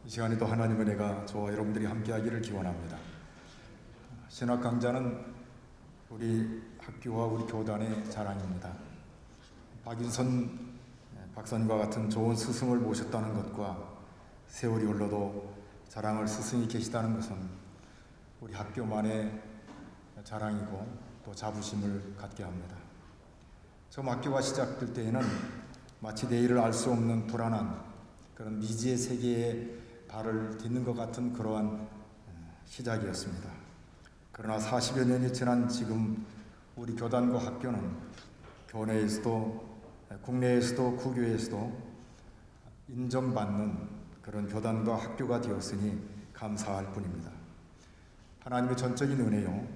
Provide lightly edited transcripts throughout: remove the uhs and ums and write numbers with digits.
이 시간에도 하나님의 은혜가 저와 여러분들이 함께하기를 기원합니다. 신학 강좌는 우리 학교와 우리 교단의 자랑입니다. 박윤선 박사님과 같은 좋은 스승을 모셨다는 것과 세월이 흘러도 자랑할 스승이 계시다는 것은 우리 학교만의 자랑이고 또 자부심을 갖게 합니다. 처음 학교가 시작될 때에는 마치 내일을 알 수 없는 불안한 그런 미지의 세계에 발을 딛는 것 같은 그러한 시작이었습니다. 그러나 40여 년이 지난 지금 우리 교단과 학교는 교내에서도 국내에서도 구교에서도 인정받는 그런 교단과 학교가 되었으니 감사할 뿐입니다. 하나님의 전적인 은혜요.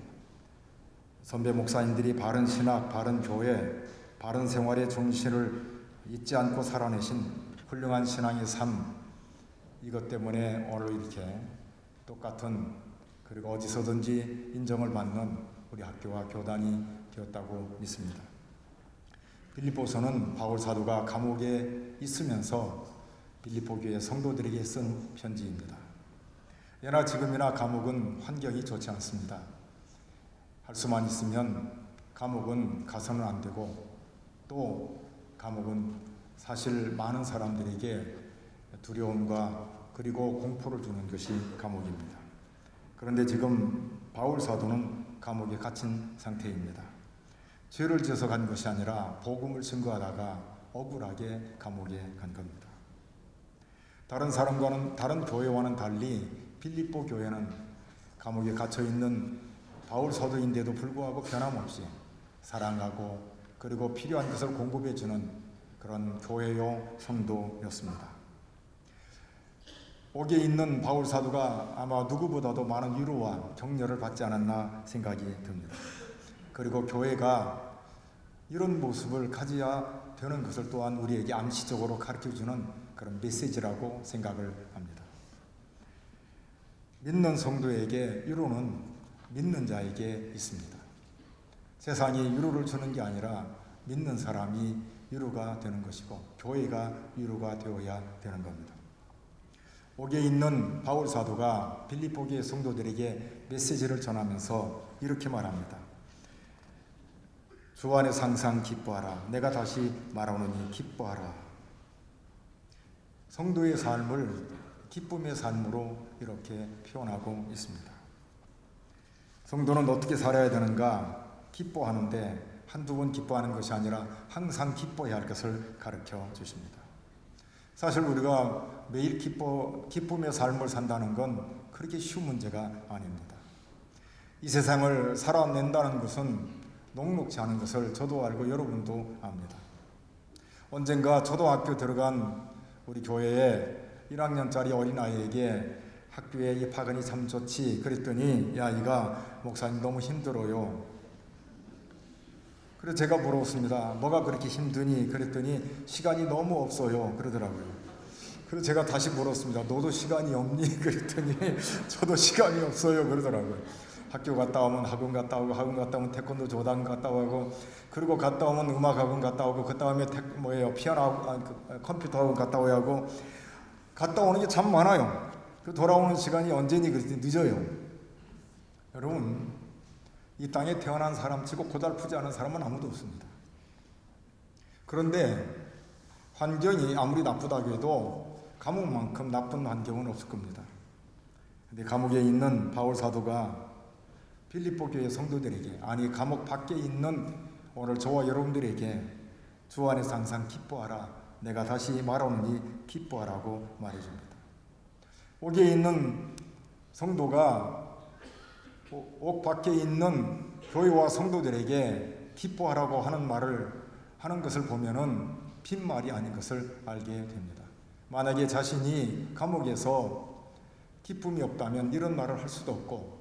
선배 목사님들이 바른 신학, 바른 교회, 바른 생활의 정신을 잊지 않고 살아내신 훌륭한 신앙의 삶, 이것 때문에 오늘 이렇게 똑같은 그리고 어디서든지 인정을 받는 우리 학교와 교단이 되었다고 믿습니다. 빌립보서는 바울 사도가 감옥에 있으면서 빌립보 교회 성도들에게 쓴 편지입니다. 예나 지금이나 감옥은 환경이 좋지 않습니다. 할 수만 있으면 감옥은 가서는 안 되고 또 감옥은 사실 많은 사람들에게 두려움과 그리고 공포를 주는 것이 감옥입니다. 그런데 지금 바울 사도는 감옥에 갇힌 상태입니다. 죄를 지어서 간 것이 아니라 복음을 증거하다가 억울하게 감옥에 간 겁니다. 다른 사람과는 다른 교회와는 달리 빌립보 교회는 감옥에 갇혀 있는 바울 사도인데도 불구하고 변함없이 사랑하고 그리고 필요한 것을 공급해 주는 그런 교회요 성도였습니다. 옥에 있는 바울 사도가 아마 누구보다도 많은 위로와 격려를 받지 않았나 생각이 듭니다. 그리고 교회가 이런 모습을 가져야 되는 것을 또한 우리에게 암시적으로 가르쳐주는 그런 메시지라고 생각을 합니다. 믿는 성도에게 위로는 믿는 자에게 있습니다. 세상이 위로를 주는 게 아니라 믿는 사람이 위로가 되는 것이고 교회가 위로가 되어야 되는 겁니다. 옥에 있는 바울 사도가 빌립보 교회 성도들에게 메시지를 전하면서 이렇게 말합니다. 주 안에서 항상 기뻐하라. 내가 다시 말하노니 기뻐하라. 성도의 삶을 기쁨의 삶으로 이렇게 표현하고 있습니다. 성도는 어떻게 살아야 되는가? 기뻐하는데 한두 번 기뻐하는 것이 아니라 항상 기뻐해야 할 것을 가르쳐 주십니다. 사실 우리가 매일 기쁨의 삶을 산다는 건 그렇게 쉬운 문제가 아닙니다. 이 세상을 살아낸다는 것은 녹록지 않은 것을 저도 알고 여러분도 압니다. 언젠가 초등학교 들어간 우리 교회에 1학년짜리 어린아이에게 학교에 입학하니 참 좋지 그랬더니 야 이가 목사님 너무 힘들어요. 그래서 제가 물었습니다. 뭐가 그렇게 힘드니? 그랬더니 시간이 너무 없어요 그러더라고요. 그래서 제가 다시 물었습니다. 너도 시간이 없니? 그랬더니 저도 시간이 없어요 그러더라고요. 학교 갔다 오면 학원 갔다 오고 학원 갔다 오면 태권도 조단 갔다 오고 그리고 갔다 오면 음악 학원 갔다 오고 그 다음에 피아노 컴퓨터 학원 갔다 오야 하고 갔다 오는 게 참 많아요. 그 돌아오는 시간이 언제니 그랬더니 늦어요. 여러분 이 땅에 태어난 사람치고 고달프지 않은 사람은 아무도 없습니다. 그런데 환경이 아무리 나쁘다고 해도 감옥만큼 나쁜 환경은 없을 겁니다. 근데 감옥에 있는 바울 사도가 빌립보 교회 성도들에게 아니 감옥 밖에 있는 오늘 저와 여러분들에게 주 안에서 항상 기뻐하라. 내가 다시 말하노니 기뻐하라고 말해줍니다. 옥에 있는 성도가 옥 밖에 있는 교회와 성도들에게 기뻐하라고 하는 말을 하는 것을 보면은 빈말이 아닌 것을 알게 됩니다. 만약에 자신이 감옥에서 기쁨이 없다면 이런 말을 할 수도 없고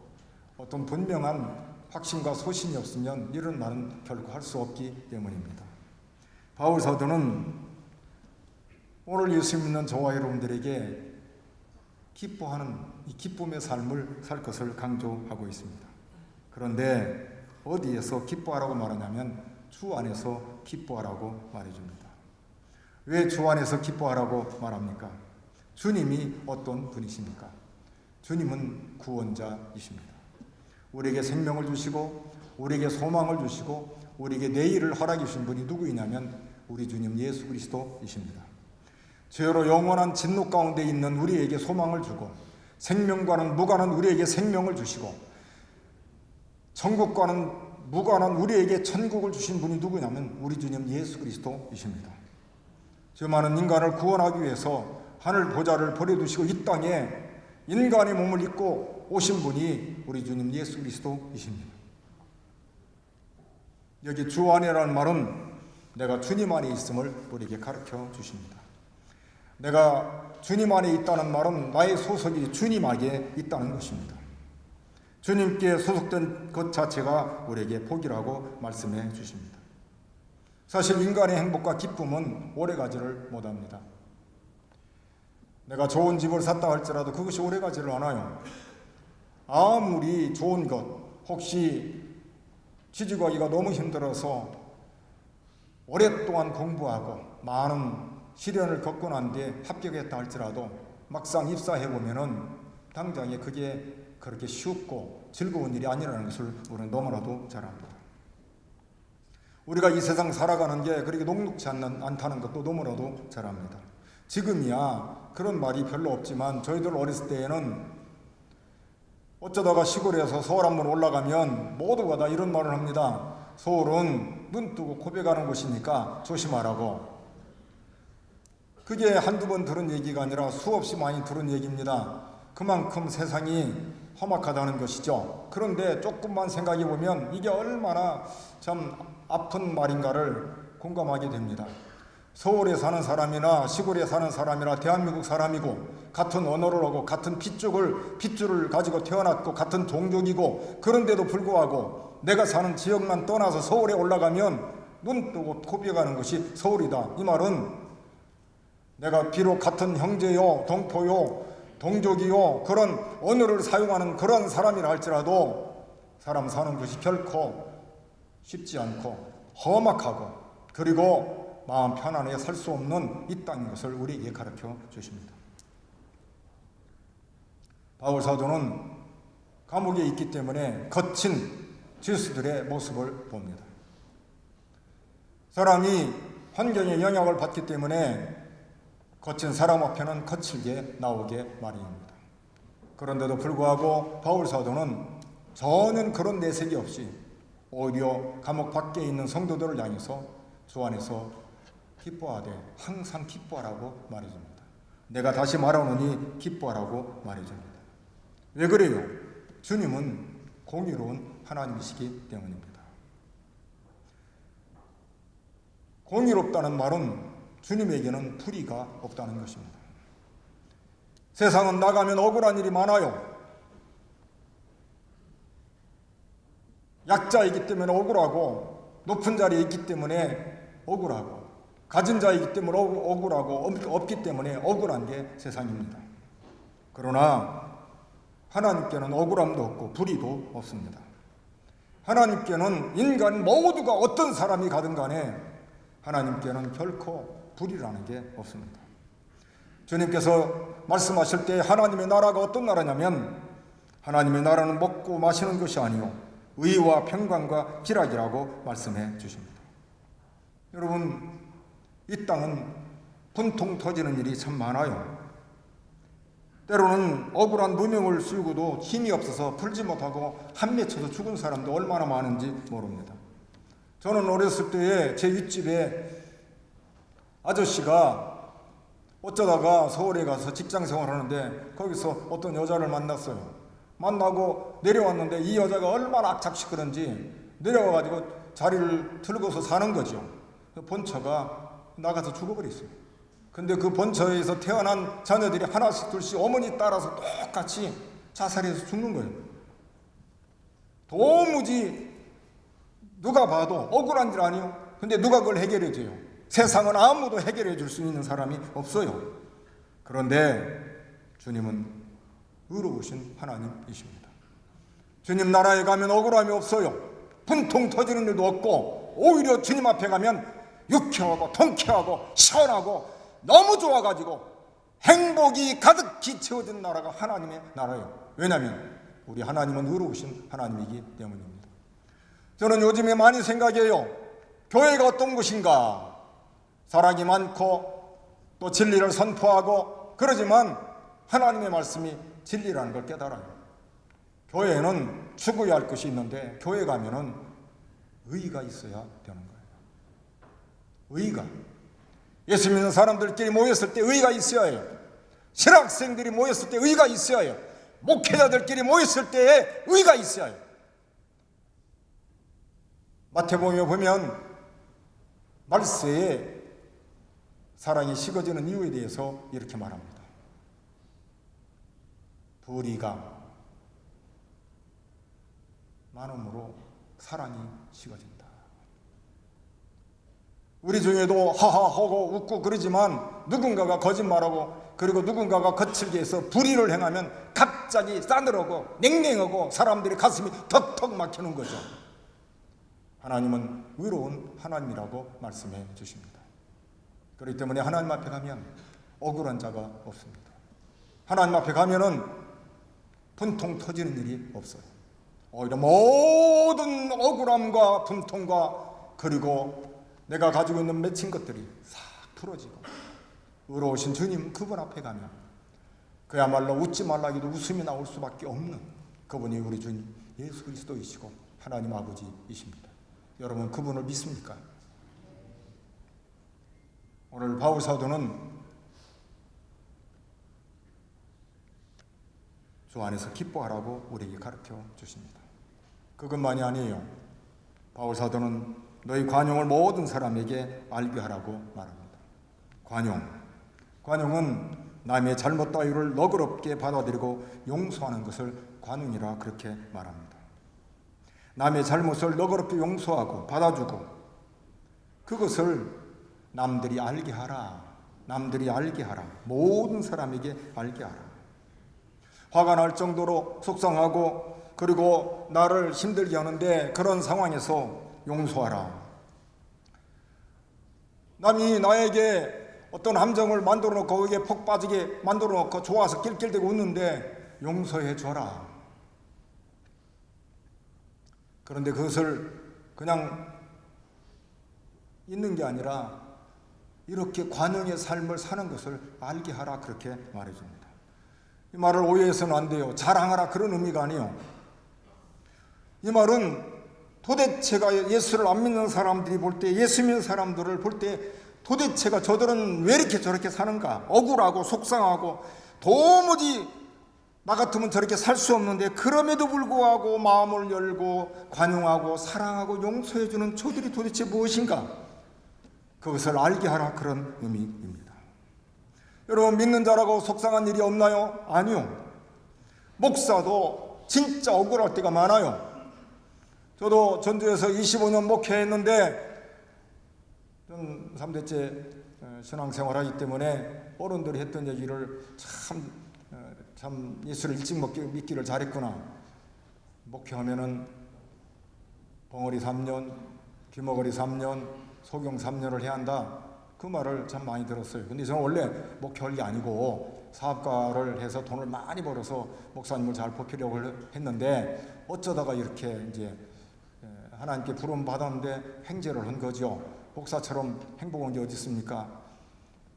어떤 분명한 확신과 소신이 없으면 이런 말은 결코 할 수 없기 때문입니다. 바울 사도는 오늘 예수 믿는 저와 여러분들에게 기뻐하는 이 기쁨의 삶을 살 것을 강조하고 있습니다. 그런데 어디에서 기뻐하라고 말하냐면 주 안에서 기뻐하라고 말해줍니다. 왜 주 안에서 기뻐하라고 말합니까? 주님이 어떤 분이십니까? 주님은 구원자이십니다. 우리에게 생명을 주시고 우리에게 소망을 주시고 우리에게 내일을 허락해 주신 분이 누구이냐면 우리 주님 예수 그리스도이십니다. 죄로 영원한 진노 가운데 있는 우리에게 소망을 주고 생명과는 무관한 우리에게 생명을 주시고 천국과는 무관한 우리에게 천국을 주신 분이 누구냐면 우리 주님 예수 그리스도이십니다. 저 많은 인간을 구원하기 위해서 하늘 보좌를 버려두시고 이 땅에 인간의 몸을 입고 오신 분이 우리 주님 예수 그리스도이십니다. 여기 주 안에라는 말은 내가 주님 안에 있음을 우리에게 가르쳐 주십니다. 내가 주님 안에 있다는 말은 나의 소속이 주님 안에 있다는 것입니다. 주님께 소속된 것 자체가 우리에게 복이라고 말씀해 주십니다. 사실 인간의 행복과 기쁨은 오래가지를 못합니다. 내가 좋은 집을 샀다 할지라도 그것이 오래가지를 않아요. 아무리 좋은 것, 혹시 취직하기가 너무 힘들어서 오랫동안 공부하고 많은 시련을 겪고 난 뒤에 합격했다 할지라도 막상 입사해보면은 당장에 그게 그렇게 쉽고 즐거운 일이 아니라는 것을 우리는 너무나도 잘 압니다. 우리가 이 세상 살아가는 게 그렇게 녹록지 않다는 것도 너무나도 잘 압니다. 지금이야 그런 말이 별로 없지만 저희들 어렸을 때에는 어쩌다가 시골에서 서울 한번 올라가면 모두가 다 이런 말을 합니다. 서울은 눈 뜨고 고백하는 곳이니까 조심하라고. 그게 한두 번 들은 얘기가 아니라 수없이 많이 들은 얘기입니다. 그만큼 세상이 험악하다는 것이죠. 그런데 조금만 생각해 보면 이게 얼마나 참 아픈 말인가를 공감하게 됩니다. 서울에 사는 사람이나 시골에 사는 사람이나 대한민국 사람이고 같은 언어를 하고 같은 핏줄을 가지고 태어났고 같은 종족이고 그런데도 불구하고 내가 사는 지역만 떠나서 서울에 올라가면 눈 뜨고 고백하는 것이 서울이다. 이 말은 내가 비록 같은 형제요, 동포요, 동족이요 그런 언어를 사용하는 그런 사람이라 할지라도 사람 사는 것이 결코 쉽지 않고 험악하고 그리고 마음 편안하게 살 수 없는 이 땅인 것을 우리에게 가르쳐 주십니다. 바울 사도는 감옥에 있기 때문에 거친 죄수들의 모습을 봅니다. 사람이 환경의 영향을 받기 때문에 거친 사람 앞에는 거칠게 나오게 마련입니다. 그런데도 불구하고 바울 사도는 전혀 그런 내색이 없이 오히려 감옥 밖에 있는 성도들을 향해서 주 안에서 기뻐하되 항상 기뻐하라고 말해줍니다. 내가 다시 말하노니 기뻐하라고 말해줍니다. 왜 그래요? 주님은 공의로운 하나님이시기 때문입니다. 공의롭다는 말은 주님에게는 불의가 없다는 것입니다. 세상은 나가면 억울한 일이 많아요. 약자이기 때문에 억울하고 높은 자리에 있기 때문에 억울하고 가진 자이기 때문에 억울하고 없기 때문에 억울한 게 세상입니다. 그러나 하나님께는 억울함도 없고 불의도 없습니다. 하나님께는 인간 모두가 어떤 사람이 가든 간에 하나님께는 결코 불의라는 게 없습니다. 주님께서 말씀하실 때 하나님의 나라가 어떤 나라냐면 하나님의 나라는 먹고 마시는 것이 아니요 의와 평강과 기락이라고 말씀해 주십니다. 여러분, 이 땅은 분통 터지는 일이 참 많아요. 때로는 억울한 누명을 씌우고도 힘이 없어서 풀지 못하고 한 맺혀서 죽은 사람도 얼마나 많은지 모릅니다. 저는 어렸을 때에 제 윗집에 아저씨가 어쩌다가 서울에 가서 직장 생활하는데 거기서 어떤 여자를 만났어요. 만나고 내려왔는데 이 여자가 얼마나 악착시끄러운지 내려와가지고 자리를 틀고서 사는 거죠. 본처가 나가서 죽어버렸어요. 근데 그 본처에서 태어난 자녀들이 하나씩 둘씩 어머니 따라서 똑같이 자살해서 죽는 거예요. 도무지 누가 봐도 억울한 일 아니에요. 근데 누가 그걸 해결해 줘요? 세상은 아무도 해결해 줄 수 있는 사람이 없어요. 그런데 주님은 의로우신 하나님이십니다. 주님 나라에 가면 억울함이 없어요. 분통 터지는 일도 없고 오히려 주님 앞에 가면 유쾌하고 통쾌하고 시원하고 너무 좋아가지고 행복이 가득히 채워진 나라가 하나님의 나라예요. 왜냐하면 우리 하나님은 의로우신 하나님이기 때문입니다. 저는 요즘에 많이 생각해요. 교회가 어떤 곳인가? 사랑이 많고 또 진리를 선포하고 그러지만 하나님의 말씀이 진리라는 걸 깨달아요. 교회에는 추구해야 할 것이 있는데 교회 가면은 의의가 있어야 되는 거예요. 의의가. 예수 믿는 사람들끼리 모였을 때 의의가 있어야 해요. 신학생들이 모였을 때 의의가 있어야 해요. 목회자들끼리 모였을 때에 의의가 있어야 해요. 마태복음에 보면 말세에 사랑이 식어지는 이유에 대해서 이렇게 말합니다. 불의가 많음으로 사랑이 식어진다. 우리 중에도 하하하고 웃고 그러지만 누군가가 거짓말하고 그리고 누군가가 거칠게 해서 불의를 행하면 갑자기 싸늘하고 냉랭하고 사람들이 가슴이 턱턱 막히는 거죠. 하나님은 의로운 하나님이라고 말씀해 주십니다. 그렇기 때문에 하나님 앞에 가면 억울한 자가 없습니다. 하나님 앞에 가면은 분통 터지는 일이 없어요. 오히려 모든 억울함과 분통과 그리고 내가 가지고 있는 맺힌 것들이 싹 풀어지고 의로우신 주님 그분 앞에 가면 그야말로 웃지 말라 해도 웃음이 나올 수밖에 없는 그분이 우리 주님 예수 그리스도이시고 하나님 아버지이십니다. 여러분 그분을 믿습니까? 오늘 바울 사도는 주 안에서 기뻐하라고 우리에게 가르쳐 주십니다. 그것만이 아니에요. 바울 사도는 너희 관용을 모든 사람에게 알게 하라고 말합니다. 관용은 남의 잘못 따위를 너그럽게 받아들이고 용서하는 것을 관용이라 그렇게 말합니다. 남의 잘못을 너그럽게 용서하고 받아주고 그것을 남들이 알게 하라. 모든 사람에게 알게 하라. 화가 날 정도로 속상하고 그리고 나를 힘들게 하는데 그런 상황에서 용서하라. 남이 나에게 어떤 함정을 만들어 놓고 거기에 폭 빠지게 만들어 놓고 좋아서 낄낄대고 웃는데 용서해 줘라. 그런데 그것을 그냥 있는 게 아니라 이렇게 관용의 삶을 사는 것을 알게 하라 그렇게 말해줍니다. 이 말을 오해해서는 안 돼요. 자랑하라 그런 의미가 아니에요. 이 말은 도대체가 예수를 안 믿는 사람들이 볼 때 예수 믿는 사람들을 볼 때 도대체가 저들은 왜 이렇게 저렇게 사는가 억울하고 속상하고 도무지 나 같으면 저렇게 살 수 없는데 그럼에도 불구하고 마음을 열고 관용하고 사랑하고 용서해주는 저들이 도대체 무엇인가 그것을 알게 하라 그런 의미입니다. 여러분 믿는 자라고 속상한 일이 없나요? 아니요. 목사도 진짜 억울할 때가 많아요. 저도 전주에서 25년 목회했는데 전 3대째 신앙생활하기 때문에 어른들이 했던 얘기를 참 예수를 일찍 믿기를 잘했구나. 목회하면은 벙어리 3년, 귀머거리 3년, 소경 3년을 해야 한다. 그 말을 참 많이 들었어요. 근데 저는 원래 목회할 게 아니고 사업가를 해서 돈을 많이 벌어서 목사님을 잘 뽑히려고 했는데 어쩌다가 이렇게 이제 하나님께 부름 받았는데 횡재를 한 거죠. 목사처럼 행복한 게 어디 있습니까?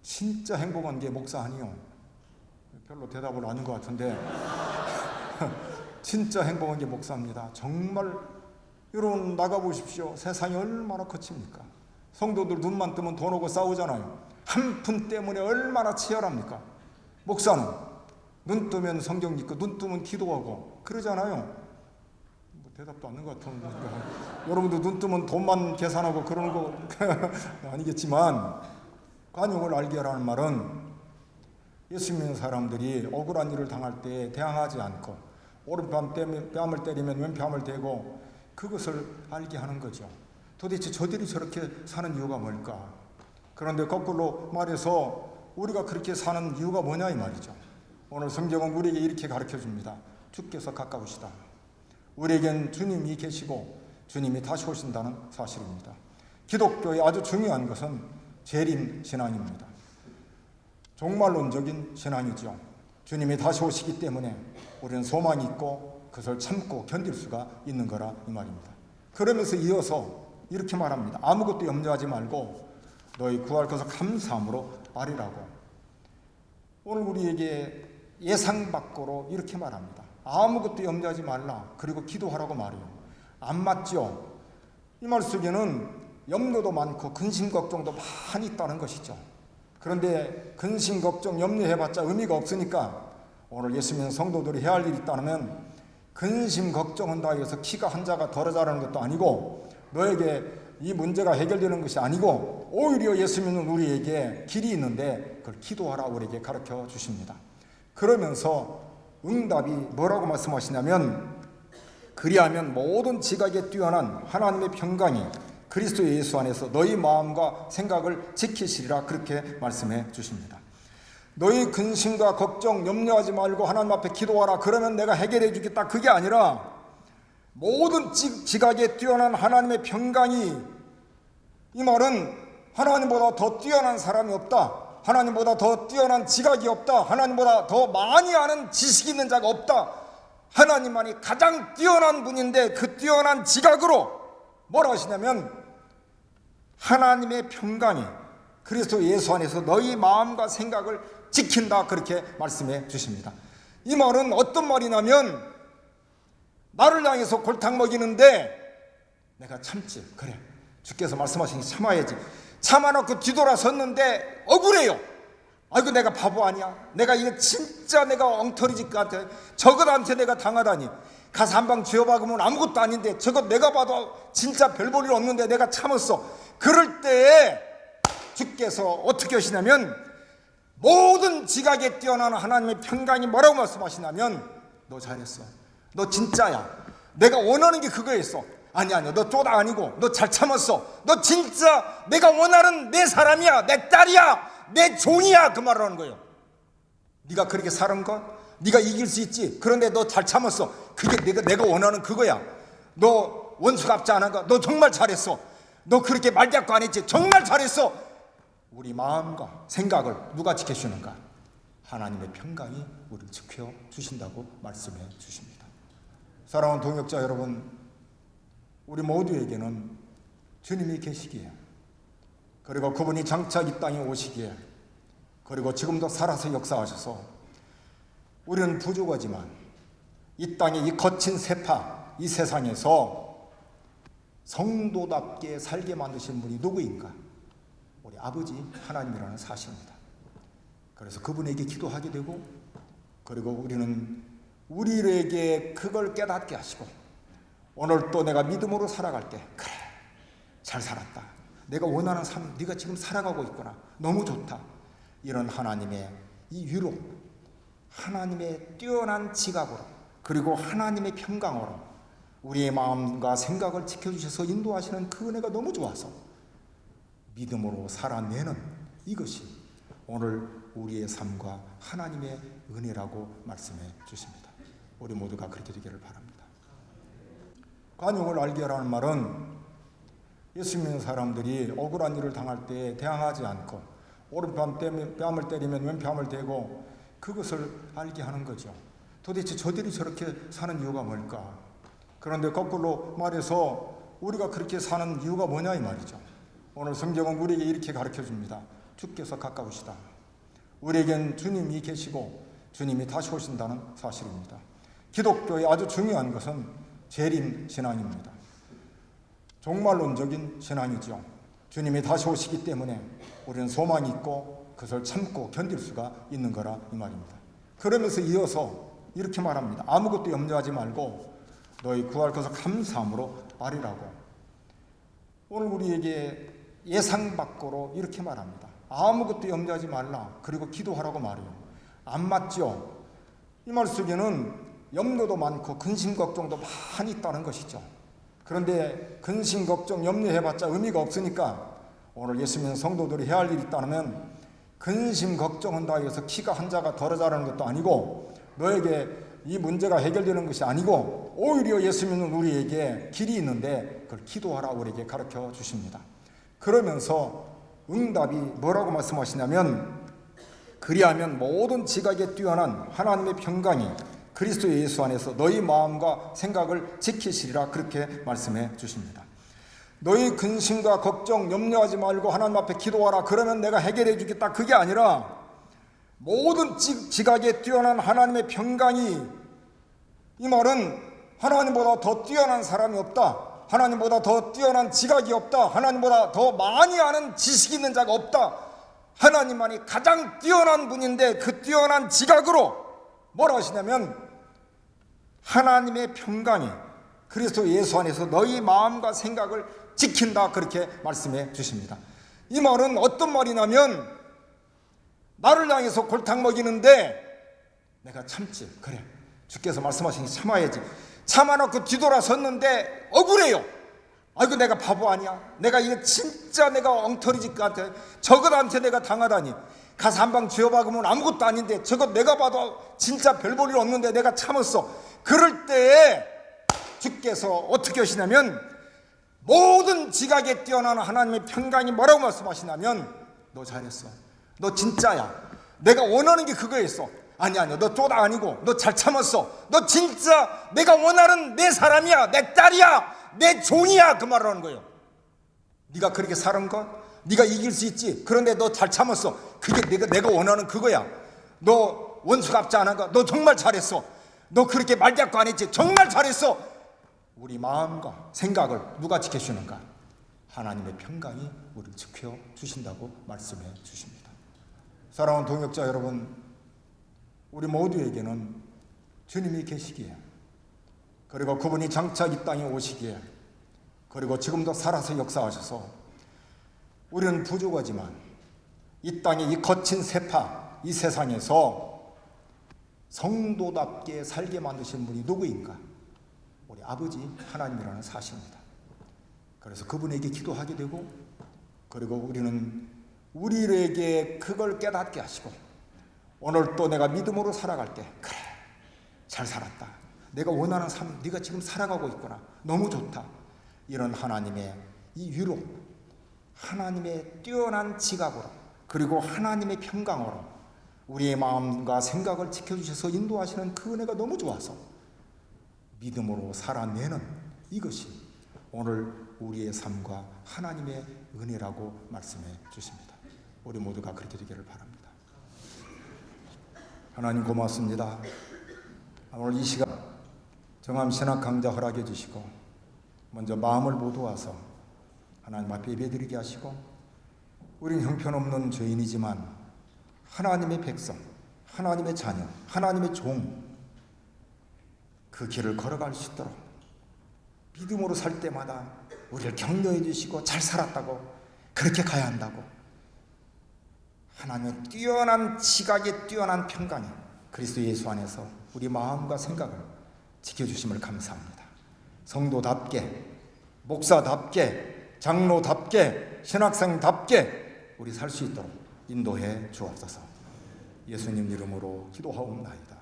진짜 행복한 게 목사 아니요. 별로 대답을 안 한 것 같은데 진짜 행복한 게 목사입니다. 정말 여러분 나가보십시오. 세상이 얼마나 거칩니까? 성도들 눈만 뜨면 돈 오고 싸우잖아요. 한 푼 때문에 얼마나 치열합니까? 목사는 눈 뜨면 성경 읽고 눈 뜨면 기도하고 그러잖아요. 뭐 대답도 않는 것 같은데 여러분도 눈 뜨면 돈만 계산하고 그러는 거 아니겠지만 관용을 알게 하라는 말은 예수 믿는 사람들이 억울한 일을 당할 때 대항하지 않고 오른뺨 뺨을 때리면 왼뺨을 대고 그것을 알게 하는 거죠. 도대체 저들이 저렇게 사는 이유가 뭘까? 그런데 거꾸로 말해서 우리가 그렇게 사는 이유가 뭐냐 이 말이죠. 오늘 성경은 우리에게 이렇게 가르쳐줍니다. 주께서 가까우시다. 우리에겐 주님이 계시고 주님이 다시 오신다는 사실입니다. 기독교의 아주 중요한 것은 재림 신앙입니다. 종말론적인 신앙이죠. 주님이 다시 오시기 때문에 우리는 소망이 있고 그것을 참고 견딜 수가 있는 거라 이 말입니다. 그러면서 이어서 이렇게 말합니다. 아무것도 염려하지 말고 너희 구할 것을 감사함으로 아뢰라고. 오늘 우리에게 예상 밖으로 이렇게 말합니다. 아무것도 염려하지 말라. 그리고 기도하라고 말해요. 안 맞죠? 이 말 속에는 염려도 많고 근심 걱정도 많이 있다는 것이죠. 그런데 근심 걱정 염려해봤자 의미가 없으니까 오늘 예수 믿는 성도들이 해야 할 일이 있다면 근심 걱정한다 해서 키가 한 자가 덜어 자라는 것도 아니고 너에게 이 문제가 해결되는 것이 아니고 오히려 예수 믿는 우리에게 길이 있는데 그걸 기도하라 우리에게 가르쳐 주십니다. 그러면서 응답이 뭐라고 말씀하시냐면 그리하면 모든 지각에 뛰어난 하나님의 평강이 그리스도 예수 안에서 너희 마음과 생각을 지키시리라 그렇게 말씀해 주십니다. 너희 근심과 걱정 염려하지 말고 하나님 앞에 기도하라. 그러면 내가 해결해 주겠다. 그게 아니라 모든 지각에 뛰어난 하나님의 평강이, 이 말은 하나님보다 더 뛰어난 사람이 없다. 하나님보다 더 뛰어난 지각이 없다. 하나님보다 더 많이 아는 지식이 있는 자가 없다. 하나님만이 가장 뛰어난 분인데 그 뛰어난 지각으로 뭐라 하시냐면 하나님의 평강이 그리스도 예수 안에서 너희 마음과 생각을 지킨다 그렇게 말씀해 주십니다. 이 말은 어떤 말이냐면 나를 향해서 골탕 먹이는데 내가 참지. 그래, 주께서 말씀하시니 참아야지. 참아놓고 뒤돌아섰는데 억울해요. 아이고 내가 바보 아니야. 내가 이거 진짜 내가 엉터리짓한테 저것한테 내가 당하다니. 가서 한 방 쥐어박으면 아무것도 아닌데 저것 내가 봐도 진짜 별 볼 일 없는데 내가 참았어. 그럴 때에 주께서 어떻게 하시냐면 모든 지각에 뛰어난 하나님의 평강이 뭐라고 말씀하시냐면 너 잘했어. 너 진짜야. 내가 원하는 게 그거였어. 아니야 너 쪼다 아니고 너 잘 참았어. 너 진짜 내가 원하는 내 사람이야. 내 딸이야. 내 종이야. 그 말을 하는 거예요. 네가 그렇게 사는 거 네가 이길 수 있지. 그런데 너 잘 참았어. 그게 내가 원하는 그거야. 너 원수갑지 않은 거. 너 정말 잘했어. 너 그렇게 말대꾸 안 했지. 정말 잘했어. 우리 마음과 생각을 누가 지켜주는가? 하나님의 평강이 우리를 지켜주신다고 말씀해 주십니다. 사랑하는 동역자 여러분, 우리 모두에게는 주님이 계시기에, 그리고 그분이 장차 이 땅에 오시기에, 그리고 지금도 살아서 역사하셔서 우리는 부족하지만 이 땅에 이 거친 세파 이 세상에서 성도답게 살게 만드신 분이 누구인가? 우리 아버지 하나님이라는 사실입니다. 그래서 그분에게 기도하게 되고, 그리고 우리는 우리에게 그걸 깨닫게 하시고 오늘 또 내가 믿음으로 살아갈 때 그래 잘 살았다. 내가 원하는 삶 네가 지금 살아가고 있구나. 너무 좋다. 이런 하나님의 이 위로, 하나님의 뛰어난 지각으로, 그리고 하나님의 평강으로 우리의 마음과 생각을 지켜주셔서 인도하시는 그 은혜가 너무 좋아서 믿음으로 살아내는 이것이 오늘 우리의 삶과 하나님의 은혜라고 말씀해 주십니다. 우리 모두가 그렇게 되기를 바랍니다. 관용을 알게 하라는 말은 예수 믿는 사람들이 억울한 일을 당할 때 대항하지 않고 오른뺨을 때리면 왼뺨을 대고 그것을 알게 하는 거죠. 도대체 저들이 저렇게 사는 이유가 뭘까? 그런데 거꾸로 말해서 우리가 그렇게 사는 이유가 뭐냐 이 말이죠. 오늘 성경은 우리에게 이렇게 가르쳐 줍니다. 주께서 가까우시다. 우리에겐 주님이 계시고 주님이 다시 오신다는 사실입니다. 기독교의 아주 중요한 것은 재림 신앙입니다. 종말론적인 신앙이죠. 주님이 다시 오시기 때문에 우리는 소망이 있고 그것을 참고 견딜 수가 있는 거라 이 말입니다. 그러면서 이어서 이렇게 말합니다. 아무것도 염려하지 말고 너희 구할 것을 감사함으로 아뢰라고. 오늘 우리에게 예상 밖으로 이렇게 말합니다. 아무것도 염려하지 말라. 그리고 기도하라고 말해요. 안 맞죠? 이 말 속에는 염려도 많고 근심 걱정도 많이 있다는 것이죠. 그런데 근심 걱정 염려해봤자 의미가 없으니까 오늘 예수 믿는 성도들이 해야 할 일이 있다면 근심 걱정한다 해서 키가 한 자가 덜어 자라는 것도 아니고 너에게 이 문제가 해결되는 것이 아니고 오히려 예수 믿는 우리에게 길이 있는데 그걸 기도하라 우리에게 가르쳐 주십니다. 그러면서 응답이 뭐라고 말씀하시냐면 그리하면 모든 지각에 뛰어난 하나님의 평강이 그리스도 예수 안에서 너희 마음과 생각을 지키시리라. 그렇게 말씀해 주십니다. 너희 근심과 걱정 염려하지 말고 하나님 앞에 기도하라. 그러면 내가 해결해 주겠다. 그게 아니라 모든 지각에 뛰어난 하나님의 평강이, 이 말은 하나님보다 더 뛰어난 사람이 없다. 하나님보다 더 뛰어난 지각이 없다. 하나님보다 더 많이 아는 지식이 있는 자가 없다. 하나님만이 가장 뛰어난 분인데 그 뛰어난 지각으로 뭘 하시냐면 하나님의 평강이 그리스도 예수 안에서 너희 마음과 생각을 지킨다. 그렇게 말씀해 주십니다. 이 말은 어떤 말이냐면 나를 향해서 골탕 먹이는데 내가 참지. 그래, 주께서 말씀하시니 참아야지. 참아놓고 뒤돌아섰는데 억울해요. 아이고 내가 바보 아니야. 내가 이거 진짜 내가 엉터리짓 같아. 저것한테 내가 당하다니. 가서 한 방 쥐어박으면 아무것도 아닌데 저것 내가 봐도 진짜 별 볼 일 없는데 내가 참았어. 그럴 때에 주께서 어떻게 하시냐면 모든 지각에 뛰어난 하나님의 평강이 뭐라고 말씀하시냐면 너 잘했어. 너 진짜야. 내가 원하는 게 그거였어. 아니야 너 쪼다 아니고 너 잘 참았어. 너 진짜 내가 원하는 내 사람이야. 내 딸이야. 내 종이야. 그 말을 하는 거예요. 네가 그렇게 사는 거 네가 이길 수 있지. 그런데 너 잘 참았어. 그게 내가 원하는 그거야. 너 원수 갚지 않은 거 너 정말 잘했어. 너 그렇게 말대꾸 안 했지. 정말 잘했어. 우리 마음과 생각을 누가 지켜주는가? 하나님의 평강이 우리를 지켜주신다고 말씀해 주십니다. 사랑하는 동역자 여러분, 우리 모두에게는 주님이 계시기에, 그리고 그분이 장차 이 땅에 오시기에, 그리고 지금도 살아서 역사하셔서 우리는 부족하지만 이 땅의 이 거친 세파, 이 세상에서 성도답게 살게 만드신 분이 누구인가? 우리 아버지 하나님이라는 사실입니다. 그래서 그분에게 기도하게 되고, 그리고 우리는 우리에게 그걸 깨닫게 하시고, 오늘 또 내가 믿음으로 살아갈 때 그래 잘 살았다. 내가 원하는 삶 네가 지금 살아가고 있구나. 너무 좋다. 이런 하나님의 이 위로, 하나님의 뛰어난 지각으로, 그리고 하나님의 평강으로 우리의 마음과 생각을 지켜주셔서 인도하시는 그 은혜가 너무 좋아서 믿음으로 살아내는 이것이 오늘 우리의 삶과 하나님의 은혜라고 말씀해 주십니다. 우리 모두가 그렇게 되기를 바랍니다. 하나님 고맙습니다. 오늘 이 시간 정암신학 강좌 허락해 주시고 먼저 마음을 모두와서 하나님 앞에 예배드리게 하시고, 우리는 형편없는 죄인이지만 하나님의 백성, 하나님의 자녀, 하나님의 종, 그 길을 걸어갈 수 있도록 믿음으로 살 때마다 우리를 격려해 주시고 잘 살았다고, 그렇게 가야 한다고, 하나님의 뛰어난 지각에 뛰어난 평강이 그리스도 예수 안에서 우리 마음과 생각을 지켜주심을 감사합니다. 성도답게, 목사답게, 장로답게, 신학생답게 우리 살 수 있도록 인도해 주옵소서. 예수님 이름으로 기도하옵나이다.